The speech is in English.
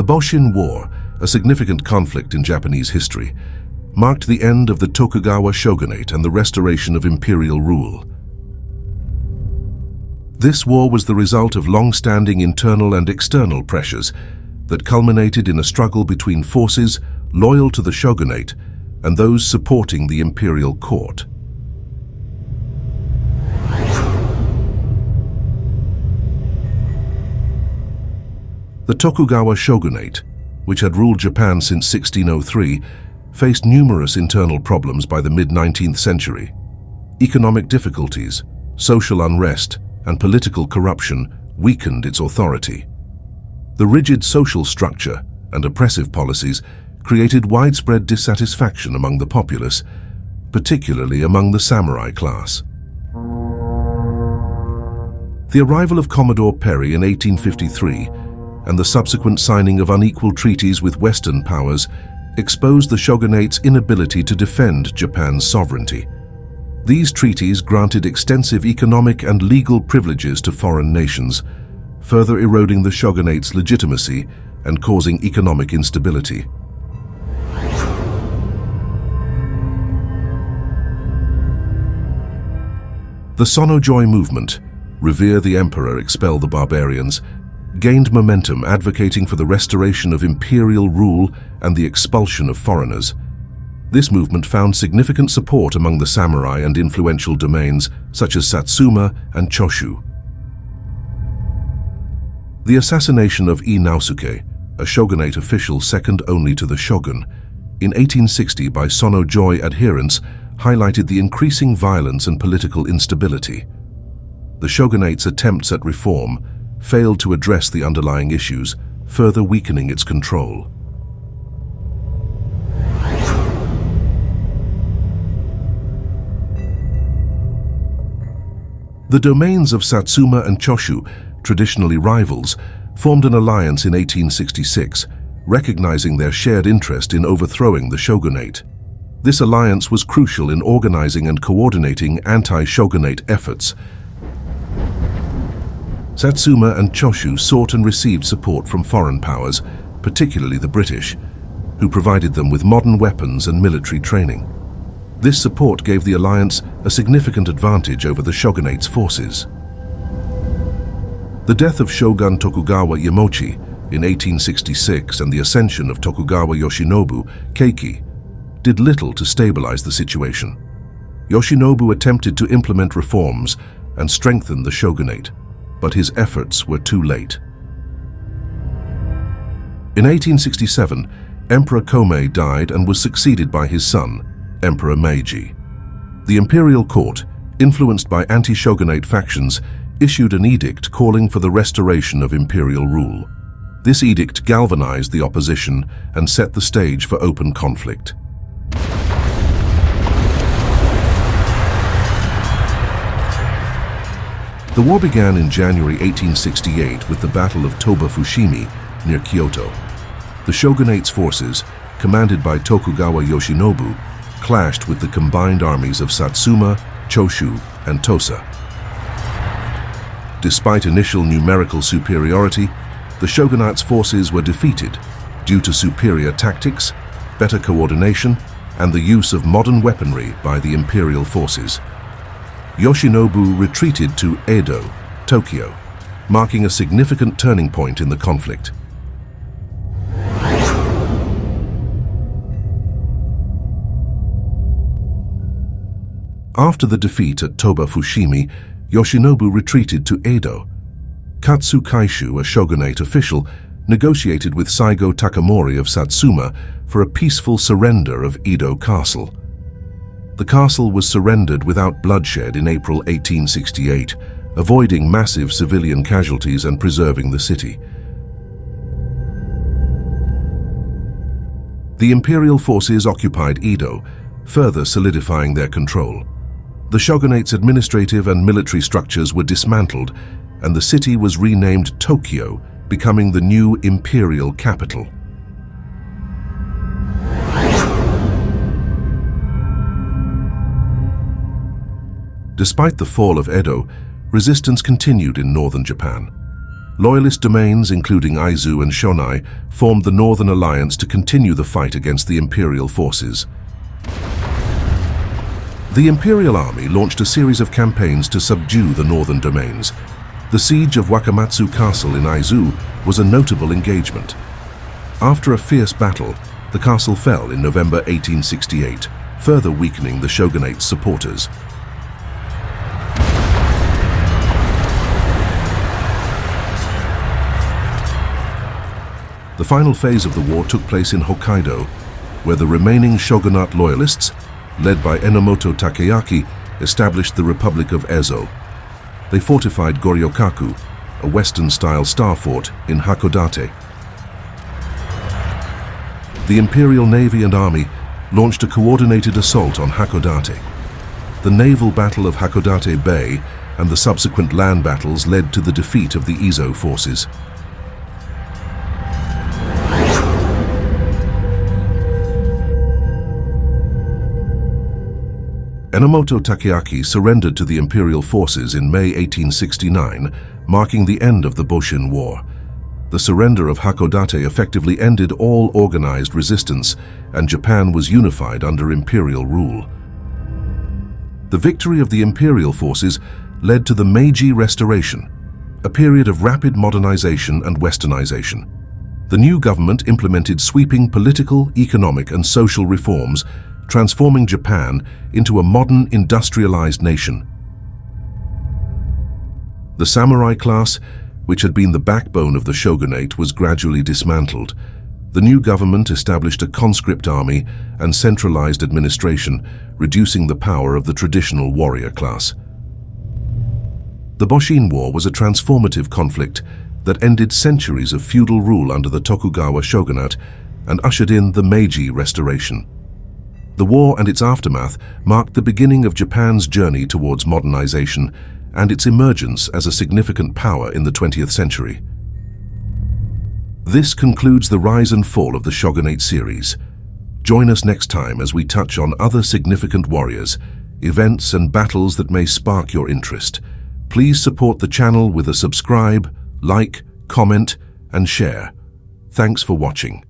The Boshin War, a significant conflict in Japanese history, marked the end of the Tokugawa Shogunate and the restoration of imperial rule. This war was the result of long-standing internal and external pressures that culminated in a struggle between forces loyal to the shogunate and those supporting the Imperial Court. The Tokugawa Shogunate, which had ruled Japan since 1603, faced numerous internal problems by the mid-19th century. Economic difficulties, social unrest, and political corruption weakened its authority. The rigid social structure and oppressive policies created widespread dissatisfaction among the populace, particularly among the samurai class. The arrival of Commodore Perry in 1853 and the subsequent signing of unequal treaties with Western powers exposed the shogunate's inability to defend Japan's sovereignty. These treaties granted extensive economic and legal privileges to foreign nations, further eroding the shogunate's legitimacy and causing economic instability. The Sono-Joi movement, Revere the Emperor, Expel the Barbarians, gained momentum advocating for the restoration of imperial rule and the expulsion of foreigners. This movement found significant support among the samurai and influential domains such as Satsuma and Choshu. The assassination of Ii Naosuke, a shogunate official second only to the shogun, in 1860 by Sono-Joi adherents highlighted the increasing violence and political instability. The shogunate's attempts at reform failed to address the underlying issues, further weakening its control. The domains of Satsuma and Choshu, traditionally rivals, formed an alliance in 1866, recognizing their shared interest in overthrowing the shogunate. This alliance was crucial in organizing and coordinating anti-shogunate efforts. Satsuma and Choshu sought and received support from foreign powers, particularly the British, who provided them with modern weapons and military training. This support gave the alliance a significant advantage over the shogunate's forces. The death of Shogun Tokugawa Iemochi in 1866 and the ascension of Tokugawa Yoshinobu Keiki did little to stabilize the situation. Yoshinobu attempted to implement reforms and strengthen the shogunate, but his efforts were too late. In 1867, Emperor Komei died and was succeeded by his son, Emperor Meiji. The Imperial Court, influenced by anti-shogunate factions, issued an edict calling for the restoration of imperial rule. This edict galvanized the opposition and set the stage for open conflict. The war began in January 1868 with the Battle of Toba-Fushimi near Kyoto. The shogunate's forces, commanded by Tokugawa Yoshinobu, clashed with the combined armies of Satsuma, Choshu, and Tosa. Despite initial numerical superiority, the shogunate's forces were defeated due to superior tactics, better coordination, and the use of modern weaponry by the imperial forces. Yoshinobu retreated to Edo, Tokyo, marking a significant turning point in the conflict. After the defeat at Toba-Fushimi, Yoshinobu retreated to Edo. Katsu Kaishu, a shogunate official, negotiated with Saigo Takamori of Satsuma for a peaceful surrender of Edo Castle. The castle was surrendered without bloodshed in April 1868, avoiding massive civilian casualties and preserving the city. The imperial forces occupied Edo, further solidifying their control. The shogunate's administrative and military structures were dismantled, and the city was renamed Tokyo, becoming the new imperial capital. Despite the fall of Edo, resistance continued in northern Japan. Loyalist domains, including Aizu and Shonai, formed the Northern Alliance to continue the fight against the imperial forces. The Imperial Army launched a series of campaigns to subdue the northern domains. The siege of Wakamatsu Castle in Aizu was a notable engagement. After a fierce battle, the castle fell in November 1868, further weakening the shogunate's supporters. The final phase of the war took place in Hokkaido, where the remaining shogunate loyalists, led by Enomoto Takeaki, established the Republic of Ezo. They fortified Goryokaku, a Western-style star fort in Hakodate. The Imperial Navy and Army launched a coordinated assault on Hakodate. The naval battle of Hakodate Bay and the subsequent land battles led to the defeat of the Ezo forces. Enomoto Takeaki surrendered to the imperial forces in May 1869, marking the end of the Boshin War. The surrender of Hakodate effectively ended all organized resistance, and Japan was unified under imperial rule. The victory of the imperial forces led to the Meiji Restoration, a period of rapid modernization and westernization. The new government implemented sweeping political, economic, and social reforms, transforming Japan into a modern, industrialized nation. The samurai class, which had been the backbone of the shogunate, was gradually dismantled. The new government established a conscript army and centralized administration, reducing the power of the traditional warrior class. The Boshin War was a transformative conflict that ended centuries of feudal rule under the Tokugawa Shogunate and ushered in the Meiji Restoration. The war and its aftermath marked the beginning of Japan's journey towards modernization and its emergence as a significant power in the 20th century. This concludes the rise and fall of the Shogunate series. Join us next time as we touch on other significant warriors, events and battles that may spark your interest. Please support the channel with a subscribe, like, comment, and share. Thanks for watching.